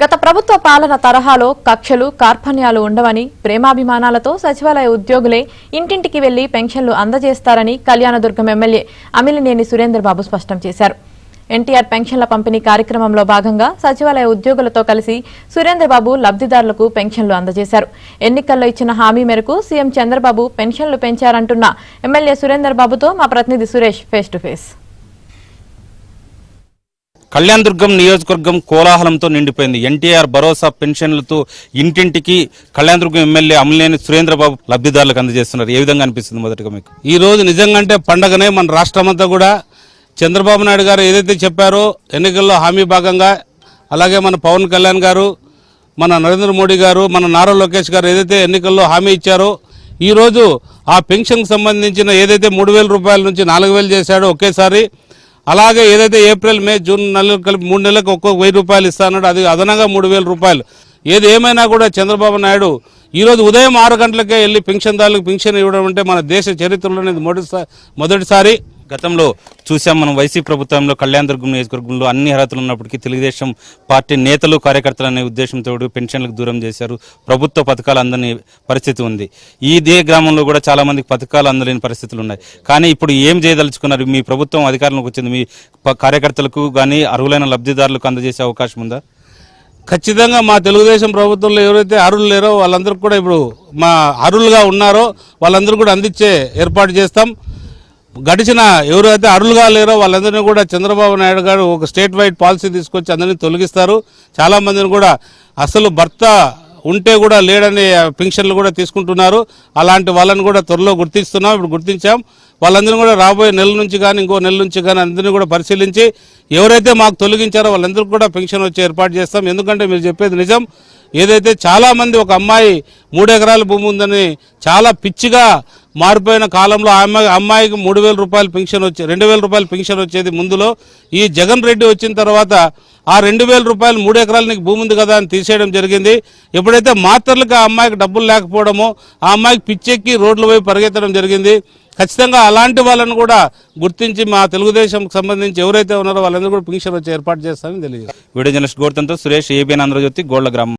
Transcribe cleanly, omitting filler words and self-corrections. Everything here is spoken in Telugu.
గత ప్రభుత్వ పాలన తరహాలో కక్షలు కార్పణ్యాలు ఉండవని, ప్రేమాభిమానాలతో సచివాలయ ఉద్యోగులే ఇంటింటికి వెళ్లి పెన్షన్లు అందజేస్తారని కళ్యాణదుర్గం ఎమ్మెల్యే అమిలినేని సురేంద్రబాబు స్పష్టం చేశారు. ఎన్టీఆర్ పెన్షన్ల పంపిణీ కార్యక్రమంలో భాగంగా సచివాలయ ఉద్యోగులతో కలిసి సురేంద్రబాబు లబ్ధిదారులకు పెన్షన్లు అందజేశారు. ఎన్నికల్లో ఇచ్చిన హామీ మేరకు సీఎం చంద్రబాబు పెన్షన్లు పెంచారంటున్న ఎమ్మెల్యే సురేంద్రబాబుతో మా ప్రతినిధి Suresh face to face. Kalyanadurgam నియోజకవర్గం కోలాహలంతో నిండిపోయింది. ఎన్టీఆర్ భరోసా పెన్షన్లతో ఇంటింటికి కళ్యాణదుర్గం ఎమ్మెల్యే అమిలినేని సురేంద్రబాబు లబ్ధిదారులకు అందజేస్తున్నారు. ఏ విధంగా అనిపిస్తుంది మొదటగా మీకు? ఈ రోజు నిజంగా అంటే పండగనే. మన రాష్ట్రమంతా కూడా చంద్రబాబు నాయుడు గారు ఏదైతే చెప్పారో ఎన్నికల్లో హామీ భాగంగా, అలాగే మన పవన్ కళ్యాణ్ గారు, మన నరేంద్ర మోడీ గారు, మన నారా లోకేష్ గారు ఏదైతే ఎన్నికల్లో హామీ ఇచ్చారో ఈరోజు ఆ పెన్షన్కి సంబంధించిన ఏదైతే 3,000 రూపాయల నుంచి 4,000 చేశాడో ఒకేసారి, అలాగే ఏదైతే ఏప్రిల్ మే జూన్ నెలలు కలిపి 3 నెలలకు ఒక్కొక్క 1,000 రూపాయలు ఇస్తానన్నాడు, అది అదనంగా 3,000 రూపాయలు. ఏది ఏమైనా కూడా చంద్రబాబు నాయుడు ఈరోజు ఉదయం 6 గంటలకే వెళ్ళి పెన్షన్దారులకు పెన్షన్ ఇవ్వడం అంటే మన దేశ చరిత్రలోనే మొదటిసారి. గతంలో చూసాం మనం వైసీపీ ప్రభుత్వంలో కళ్యాణదుర్గం నియోజకవర్గంలో అన్ని అర్హతలు ఉన్నప్పటికీ తెలుగుదేశం పార్టీ నేతలు కార్యకర్తలు అనే ఉద్దేశంతో పెన్షన్లకు దూరం చేశారు. ప్రభుత్వ పథకాలు అందని పరిస్థితి ఉంది. ఇదే గ్రామంలో కూడా చాలా మందికి పథకాలు అందలేని పరిస్థితులు ఉన్నాయి. కానీ ఇప్పుడు ఏం చేయదలుచుకున్నారు? మీ ప్రభుత్వం అధికారంలోకి వచ్చింది, మీ కార్యకర్తలకు కానీ అర్హులైన లబ్ధిదారులకు అందజేసే అవకాశం ఉందా? ఖచ్చితంగా మా తెలుగుదేశం ప్రభుత్వంలో ఎవరైతే అర్హులు లేరో వాళ్ళందరికీ కూడా ఇప్పుడు మా అర్హులుగా ఉన్నారో వాళ్ళందరూ కూడా అందించే ఏర్పాటు చేస్తాం. గడిచిన ఎవరైతే అర్హులుగా లేరో వాళ్ళందరినీ కూడా చంద్రబాబు నాయుడు గారు ఒక స్టేట్ వైడ్ పాలసీ తీసుకొచ్చి అందరినీ తొలగిస్తారు. చాలామందిని కూడా అసలు భర్త ఉంటే కూడా లేడనే పెన్షన్లు కూడా తీసుకుంటున్నారు. అలాంటి వాళ్ళని కూడా త్వరలో గుర్తిస్తున్నాం. ఇప్పుడు గుర్తించాం. వాళ్ళందరినీ కూడా రాబోయే నెల నుంచి కానీ ఇంకో నెల నుంచి కానీ అందరినీ కూడా పరిశీలించి ఎవరైతే మాకు తొలగించారో వాళ్ళందరికీ కూడా పెన్షన్ వచ్చి ఏర్పాటు చేస్తాం. ఎందుకంటే మీరు చెప్పేది నిజం. ఏదైతే చాలామంది ఒక అమ్మాయి 3 ఎకరాల భూమి ఉందని చాలా పిచ్చిగా మారిపోయిన కాలంలో అమ్మాయికి 3,000 రూపాయలు పెన్షన్ 2,000 రూపాయలు పెన్షన్ వచ్చేది ముందులో. ఈ జగన్ రెడ్డి వచ్చిన తర్వాత ఆ 2,000 రూపాయలు 3 ఎకరాలు నీకు భూమి ఉంది కదా అని తీసేయడం జరిగింది. ఎప్పుడైతే మాత్రలకు ఆ అమ్మాయికి డబ్బులు లేకపోవడమో ఆ అమ్మాయికి పిచ్చెక్కి రోడ్ల వైపు పరిగెత్తడం జరిగింది. ఖచ్చితంగా అలాంటి వాళ్ళను కూడా గుర్తించి మా తెలుగుదేశంకి సంబంధించి ఎవరైతే ఉన్నారో వాళ్ళందరూ కూడా పెన్షన్ వచ్చి ఏర్పాటు చేస్తామని తెలియదు. వీడియో జర్నలిస్ట్ గోర్తంతో సురేష్, ఏబిఎన్ ఆంధ్రజ్యోతి, గోళ్ల గ్రామం.